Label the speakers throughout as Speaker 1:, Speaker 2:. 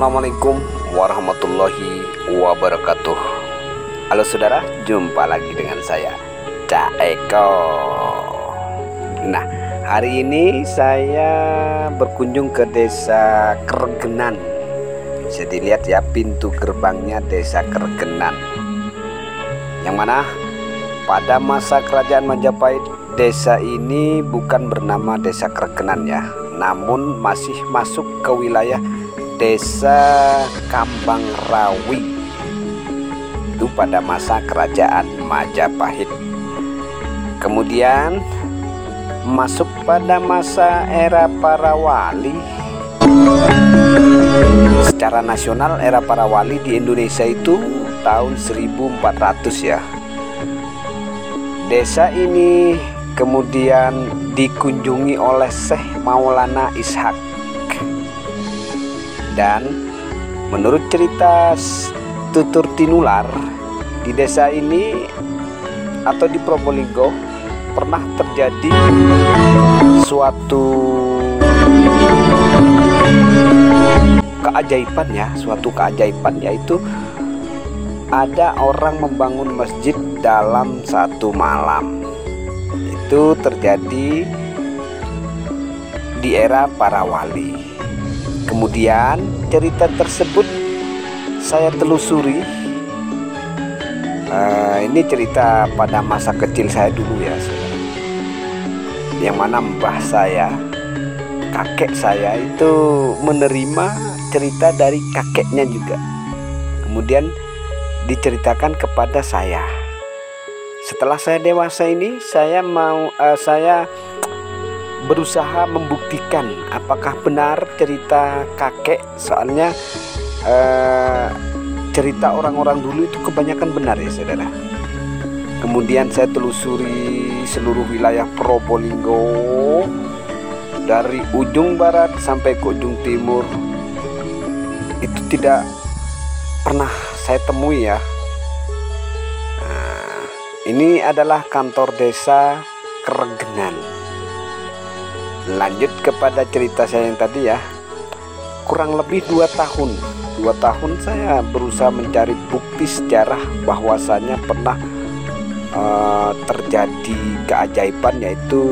Speaker 1: Assalamualaikum warahmatullahi wabarakatuh. Halo saudara, jumpa lagi dengan saya, Cak Eko. Nah, hari ini saya berkunjung ke Desa Kregenan. Bisa dilihat ya, pintu gerbangnya Desa Kregenan, yang mana pada masa kerajaan Majapahit desa ini bukan bernama Desa Kregenan ya, namun masih masuk ke wilayah Desa Kambangrawi itu pada masa kerajaan Majapahit. Kemudian masuk pada masa era para wali. Secara nasional era para wali di Indonesia itu tahun 1400 ya. Desa ini kemudian dikunjungi oleh Syekh Maulana Ishak. Dan menurut cerita tutur tinular, di desa ini atau di Probolinggo pernah terjadi suatu keajaiban ya, yaitu ada orang membangun masjid dalam satu malam. Itu terjadi di era para wali. Kemudian cerita tersebut saya telusuri. Ini cerita pada masa kecil saya dulu ya, saudara. Yang mana mbah saya, kakek saya itu menerima cerita dari kakeknya juga. Kemudian diceritakan kepada saya. Setelah saya dewasa ini, saya berusaha membuktikan apakah benar cerita kakek. Soalnya cerita orang-orang dulu itu kebanyakan benar ya saudara. Kemudian saya telusuri seluruh wilayah Probolinggo, dari ujung barat sampai ke ujung timur. Itu tidak pernah saya temui ya. Nah, ini adalah kantor desa Kregenan. Lanjut kepada cerita saya yang tadi ya. Kurang lebih 2 tahun saya berusaha mencari bukti sejarah bahwasanya pernah terjadi keajaiban, yaitu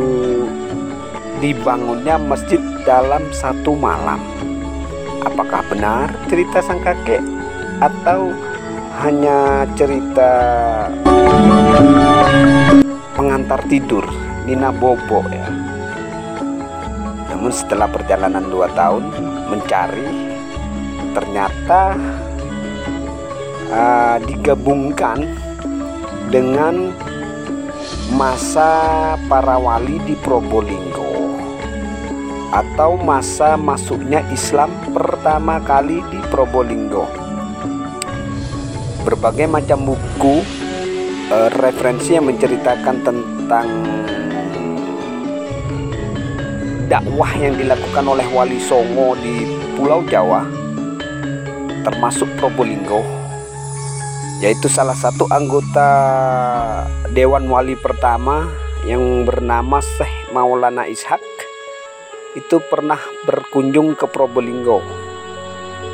Speaker 1: dibangunnya masjid dalam satu malam. Apakah benar cerita sang kakek atau hanya cerita pengantar tidur, Nina Bobo ya. Namun setelah perjalanan 2 tahun mencari, ternyata digabungkan dengan masa para wali di Probolinggo atau masa masuknya Islam pertama kali di Probolinggo. Berbagai macam buku referensi yang menceritakan tentang dakwah yang dilakukan oleh Wali Songo di Pulau Jawa, termasuk Probolinggo, yaitu salah satu anggota Dewan Wali pertama yang bernama Syekh Maulana Ishak itu pernah berkunjung ke Probolinggo,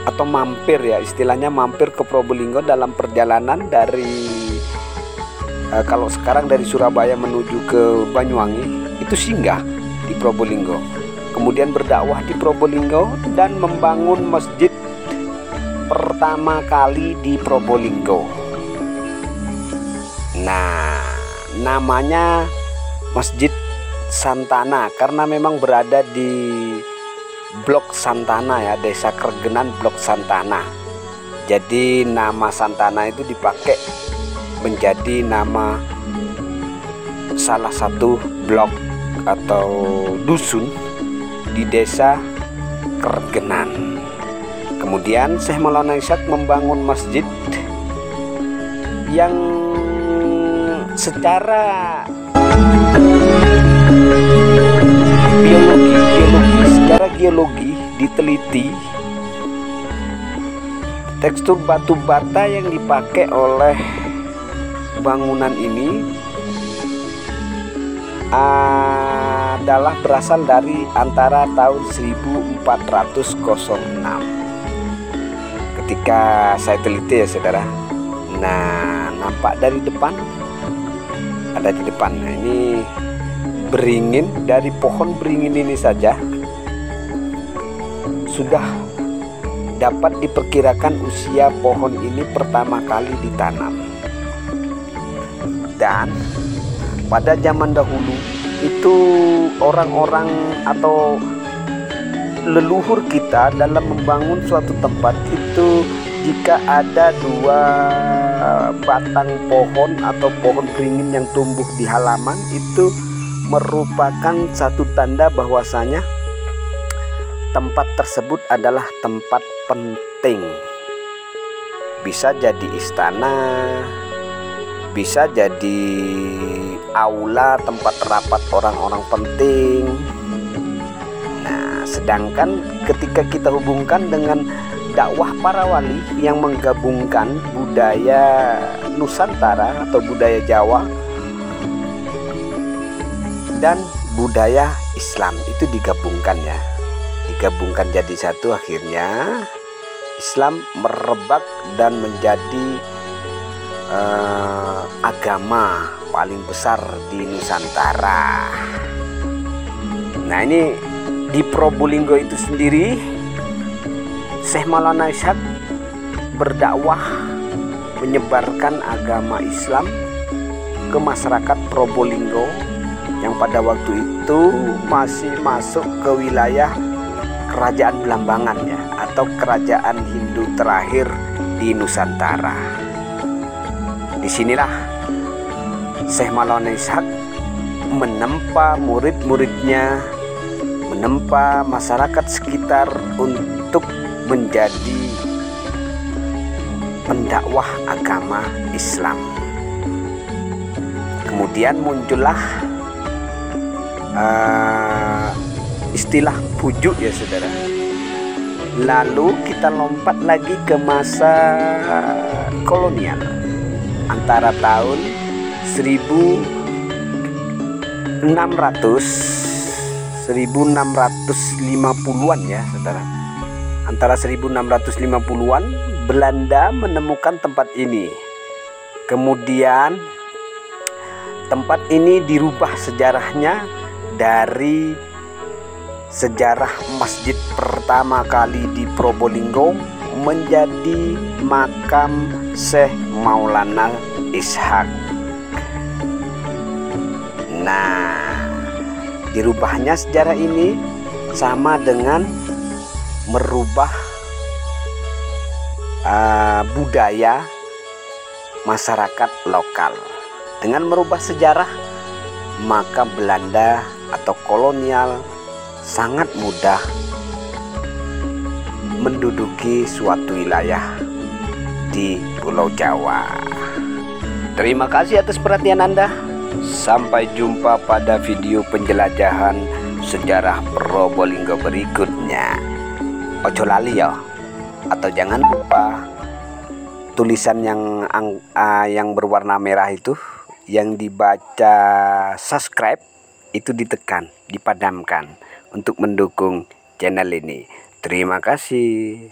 Speaker 1: atau mampir ya, istilahnya mampir ke Probolinggo dalam perjalanan dari kalau sekarang dari Surabaya menuju ke Banyuwangi, itu singgah di Probolinggo, kemudian berdakwah di Probolinggo dan membangun masjid pertama kali di Probolinggo. Nah, namanya Masjid Santana karena memang berada di Blok Santana ya, Desa Kregenan Blok Santana. Jadi nama Santana itu dipakai menjadi nama salah satu blok atau dusun di Desa Kregenan. Kemudian Syekh Maulana Ishak membangun masjid yang secara geologi diteliti, tekstur batu bata yang dipakai oleh bangunan ini adalah berasal dari antara tahun 1406 ketika saya teliti ya saudara. Nah, nampak dari depan, ada di depan. Nah, ini beringin, dari pohon beringin ini saja sudah dapat diperkirakan usia pohon ini pertama kali ditanam. Dan pada zaman dahulu itu orang-orang atau leluhur kita dalam membangun suatu tempat itu, jika ada dua batang pohon atau pohon beringin yang tumbuh di halaman, itu merupakan satu tanda bahwasanya tempat tersebut adalah tempat penting. Bisa jadi istana, bisa jadi aula tempat rapat orang-orang penting. Nah, sedangkan ketika kita hubungkan dengan dakwah para wali yang menggabungkan budaya Nusantara atau budaya Jawa dan budaya Islam, itu digabungkan ya, digabungkan jadi satu, akhirnya Islam merebak dan menjadi agama paling besar di Nusantara. Nah, ini di Probolinggo itu sendiri Syekh Maulana Ishaq berdakwah menyebarkan agama Islam ke masyarakat Probolinggo yang pada waktu itu masih masuk ke wilayah Kerajaan Belambangan ya, atau kerajaan Hindu terakhir di Nusantara. Disinilah Syekh Maulana Ishaq menempa murid-muridnya, menempa masyarakat sekitar untuk menjadi pendakwah agama Islam. Kemudian muncullah istilah bujuk ya saudara. Lalu kita lompat lagi ke masa kolonial antara tahun 1650-an ya saudara. Antara 1650-an Belanda menemukan tempat ini. Kemudian tempat ini dirubah sejarahnya dari sejarah masjid pertama kali di Probolinggo menjadi makam Syekh Maulana Ishaq. Nah, dirubahnya sejarah ini sama dengan merubah budaya masyarakat lokal. Dengan merubah sejarah, maka Belanda atau kolonial sangat mudah menduduki suatu wilayah di Pulau Jawa. Terima kasih atas perhatian Anda. Sampai jumpa pada video penjelajahan sejarah Probolinggo berikutnya. Ojo lali ya, atau jangan lupa tulisan yang berwarna merah itu yang dibaca subscribe itu ditekan, dipadamkan untuk mendukung channel ini. Terima kasih.